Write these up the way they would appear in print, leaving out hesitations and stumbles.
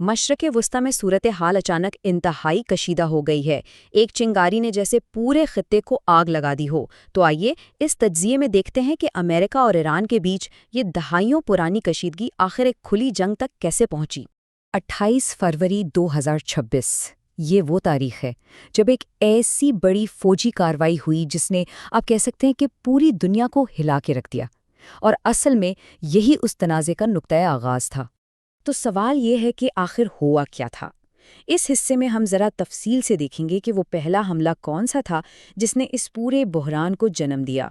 مشرق وسطی میں صورتحال اچانک انتہائی کشیدہ ہو گئی ہے۔ ایک چنگاری نے جیسے پورے خطے کو آگ لگا دی ہو۔ تو آئیے اس تجزیے میں دیکھتے ہیں کہ امریکہ اور ایران کے بیچ یہ دہائیوں پرانی کشیدگی آخر ایک کھلی جنگ تک کیسے پہنچی۔ 28 فروری 2026 یہ وہ تاریخ ہے جب ایک ایسی بڑی فوجی کارروائی ہوئی جس نے آپ کہہ سکتے ہیں کہ پوری دنیا کو ہلا کے رکھ دیا، اور اصل میں یہی اس تنازع کا نقطۂ آغاز تھا۔ تو سوال یہ ہے کہ آخر ہوا کیا تھا؟ اس حصے میں ہم ذرا تفصیل سے دیکھیں گے کہ وہ پہلا حملہ کون سا تھا جس نے اس پورے بحران کو جنم دیا۔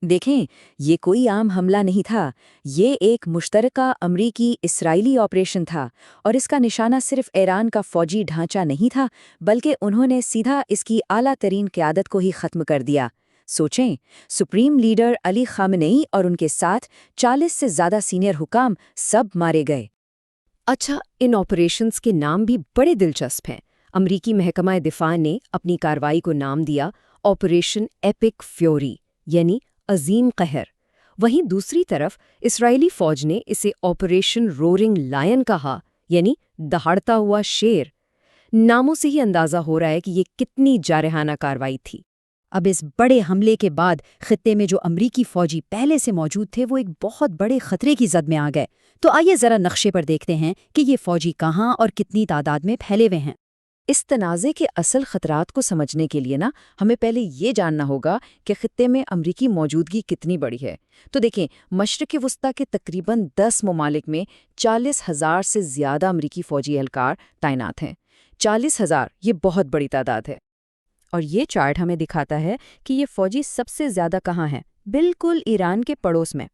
دیکھیں، یہ کوئی عام حملہ نہیں تھا، یہ ایک مشترکہ امریکی اسرائیلی آپریشن تھا، اور اس کا نشانہ صرف ایران کا فوجی ڈھانچہ نہیں تھا، بلکہ انہوں نے سیدھا اس کی اعلیٰ ترین قیادت کو ہی ختم کر دیا۔ سوچیں، سپریم لیڈر علی خامنئی اور ان کے ساتھ 40 سے زیادہ سینئر حکام سب مارے گئے۔ اچھا، ان آپریشنز کے نام بھی بڑے دلچسپ ہیں۔ امریکی محکمہ دفاع نے اپنی کارروائی کو نام دیا آپریشن ایپک فیوری، یعنی عظیم قہر۔ وہیں دوسری طرف اسرائیلی فوج نے اسے آپریشن رورنگ لائن کہا، یعنی دہاڑتا ہوا شیر۔ ناموں سے ہی اندازہ ہو رہا ہے کہ یہ کتنی جارحانہ کارروائی تھی۔ اب اس بڑے حملے کے بعد خطے میں جو امریکی فوجی پہلے سے موجود تھے وہ ایک بہت بڑے خطرے کی زد میں آ گئے۔ تو آئیے ذرا نقشے پر دیکھتے ہیں کہ یہ فوجی کہاں اور کتنی تعداد میں پھیلے ہوئے ہیں۔ اس تنازع کے اصل خطرات کو سمجھنے کے لیے ہمیں پہلے یہ جاننا ہوگا کہ خطے میں امریکی موجودگی کتنی بڑی ہے۔ تو دیکھیں، مشرق وسطی کے تقریباً 10 ممالک میں 40,000 سے زیادہ امریکی فوجی اہلکار تعینات ہیں۔ 40,000 یہ بہت بڑی تعداد ہے۔ اور یہ چارٹ ہمیں دکھاتا ہے کہ یہ فوجی سب سے زیادہ کہاں ہیں؟ بالکل ایران کے پڑوس میں۔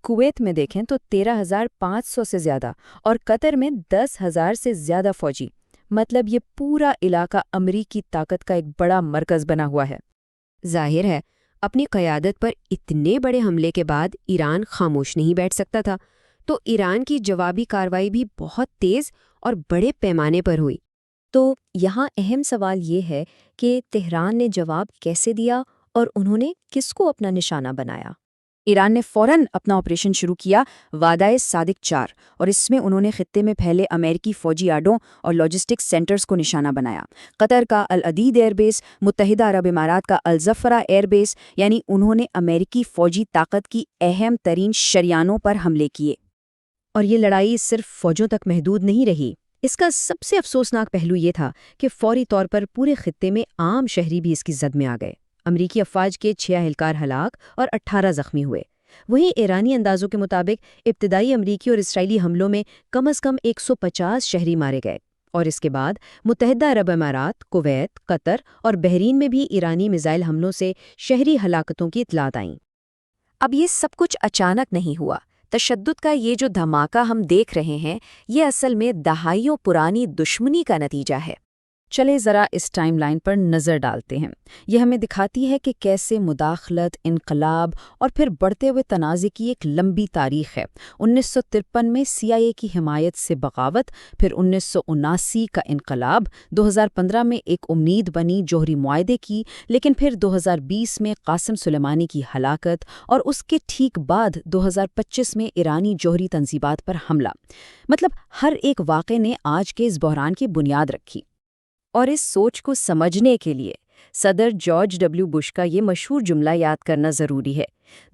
کویت میں دیکھیں تو 13,500 سے زیادہ، اور قطر میں 10,000 سے زیادہ فوجی۔ مطلب یہ پورا علاقہ امریکی طاقت کا ایک بڑا مرکز بنا ہوا ہے۔ ظاہر ہے، اپنی قیادت پر اتنے بڑے حملے کے بعد ایران خاموش نہیں بیٹھ سکتا تھا، تو ایران کی جوابی کارروائی بھی بہت تیز اور بڑے پیمانے پر ہوئی۔ تو یہاں اہم سوال یہ ہے کہ تہران نے جواب کیسے دیا اور انہوں نے کس کو اپنا نشانہ بنایا؟ ایران نے فوراً اپنا آپریشن شروع کیا، وعدہ صادق 4، اور اس میں انہوں نے خطے میں پھیلے امریکی فوجی اڈوں اور لاجسٹکس سینٹرز کو نشانہ بنایا۔ قطر کا العدید ایئر بیس، متحدہ عرب امارات کا الزفرہ ایئر بیس، یعنی انہوں نے امریکی فوجی طاقت کی اہم ترین شریانوں پر حملے کیے۔ اور یہ لڑائی صرف فوجوں تک محدود نہیں رہی۔ اس کا سب سے افسوسناک پہلو یہ تھا کہ فوری طور پر پورے خطے میں عام شہری بھی اس کی زد میں آ گئے۔ امریکی افواج کے 6 اہلکار ہلاک اور 18 زخمی ہوئے۔ وہیں ایرانی اندازوں کے مطابق ابتدائی امریکی اور اسرائیلی حملوں میں کم از کم 150 شہری مارے گئے، اور اس کے بعد متحدہ عرب امارات، کویت، قطر اور بحرین میں بھی ایرانی میزائل حملوں سے شہری ہلاکتوں کی اطلاعات آئیں۔ اب یہ سب کچھ اچانک نہیں ہوا۔ تشدد کا یہ جو دھماکہ ہم دیکھ رہے ہیں، یہ اصل میں دہائیوں پرانی دشمنی کا نتیجہ ہے۔ چلے ذرا اس ٹائم لائن پر نظر ڈالتے ہیں۔ یہ ہمیں دکھاتی ہے کہ کیسے مداخلت، انقلاب اور پھر بڑھتے ہوئے تنازع کی ایک لمبی تاریخ ہے۔ 1953 میں CIA کی حمایت سے بغاوت، پھر 1979 کا انقلاب، 2015 میں ایک امید بنی جوہری معاہدے کی، لیکن پھر 2020 میں قاسم سلیمانی کی ہلاکت، اور اس کے ٹھیک بعد 2025 میں ایرانی جوہری تنصیبات پر حملہ۔ مطلب ہر ایک واقعے نے آج کے اس بحران کی بنیاد رکھی۔ اور اس سوچ کو سمجھنے کے لیے صدر جارج ڈبلیو بش کا یہ مشہور جملہ یاد کرنا ضروری ہے۔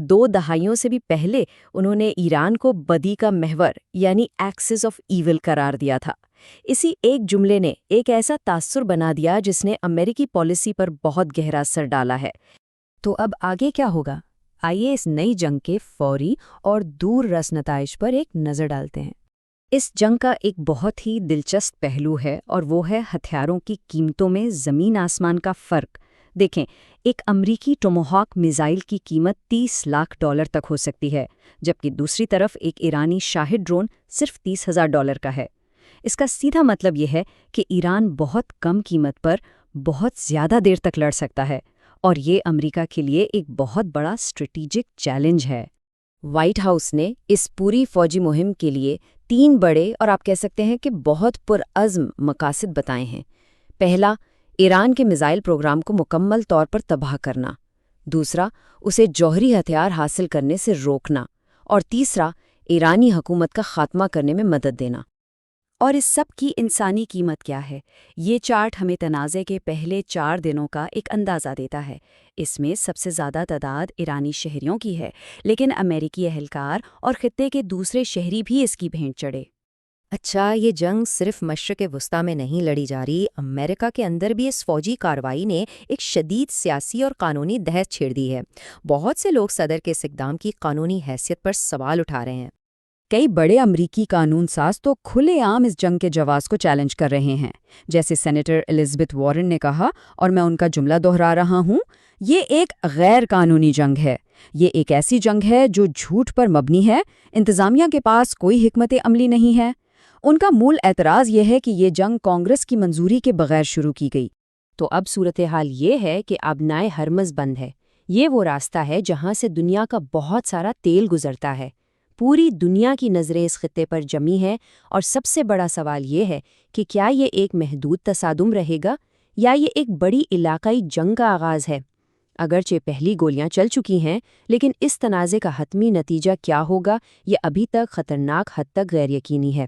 2 دہائیوں سے بھی پہلے انہوں نے ایران کو بدی کا محور یعنی ایکسس آف ایول قرار دیا تھا۔ اسی ایک جملے نے ایک ایسا تاثر بنا دیا جس نے امریکی پالیسی پر بہت گہرا اثر ڈالا ہے۔ تو اب آگے کیا ہوگا؟ آئیے اس نئی جنگ کے فوری اور دور رس نتائج پر ایک نظر ڈالتے ہیں۔ اس جنگ کا ایک بہت ہی دلچسپ پہلو ہے، اور وہ ہے ہتھیاروں کی قیمتوں میں زمین آسمان کا فرق۔ دیکھیں، ایک امریکی ٹوموہاک میزائل کی قیمت $30 لاکھ تک ہو سکتی ہے، جبکہ دوسری طرف ایک ایرانی شاہد ڈرون صرف $30,000 کا ہے۔ اس کا سیدھا مطلب یہ ہے کہ ایران بہت کم قیمت پر بہت زیادہ دیر تک لڑ سکتا ہے، اور یہ امریکہ کے لیے ایک بہت بڑا اسٹریٹجک چیلنج ہے۔ وائٹ ہاؤس نے اس پوری فوجی مہم کے لیے 3 بڑے اور آپ کہہ سکتے ہیں کہ بہت پرعزم مقاصد بتائے ہیں۔ پہلا، ایران کے میزائل پروگرام کو مکمل طور پر تباہ کرنا۔ دوسرا، اسے جوہری ہتھیار حاصل کرنے سے روکنا۔ اور تیسرا، ایرانی حکومت کا خاتمہ کرنے میں مدد دینا۔ اور اس سب کی انسانی قیمت کیا ہے؟ یہ چارٹ ہمیں تنازع کے پہلے 4 دنوں کا ایک اندازہ دیتا ہے۔ اس میں سب سے زیادہ تعداد ایرانی شہریوں کی ہے، لیکن امریکی اہلکار اور خطے کے دوسرے شہری بھی اس کی بھینٹ چڑھے۔ اچھا، یہ جنگ صرف مشرق وسطیٰ میں نہیں لڑی جا رہی، امریکہ کے اندر بھی اس فوجی کارروائی نے ایک شدید سیاسی اور قانونی دہشت چھیڑ دی ہے۔ بہت سے لوگ صدر کے اس اقدام کی قانونی حیثیت پر سوال اٹھا رہے ہیں۔ کئی بڑے امریکی قانون ساز تو کھلے عام اس جنگ کے جواز کو چیلنج کر رہے ہیں، جیسے سینیٹر الزبتھ وارن نے کہا، اور میں ان کا جملہ دہرا رہا ہوں، یہ ایک غیر قانونی جنگ ہے۔ یہ ایک ایسی جنگ ہے جو جھوٹ پر مبنی ہے، انتظامیہ کے پاس کوئی حکمت عملی نہیں ہے۔ ان کا مول اعتراض یہ ہے کہ یہ جنگ کانگریس کی منظوری کے بغیر شروع کی گئی۔ تو اب صورتحال یہ ہے کہ ابنائے ہرمز بند ہے۔ یہ وہ راستہ ہے جہاں سے دنیا کا بہت سارا تیل گزرتا ہے۔ پوری دنیا کی نظریں اس خطے پر جمی ہیں، اور سب سے بڑا سوال یہ ہے کہ کیا یہ ایک محدود تصادم رہے گا یا یہ ایک بڑی علاقائی جنگ کا آغاز ہے؟ اگرچہ پہلی گولیاں چل چکی ہیں، لیکن اس تنازع کا حتمی نتیجہ کیا ہوگا یہ ابھی تک خطرناک حد تک غیر یقینی ہے۔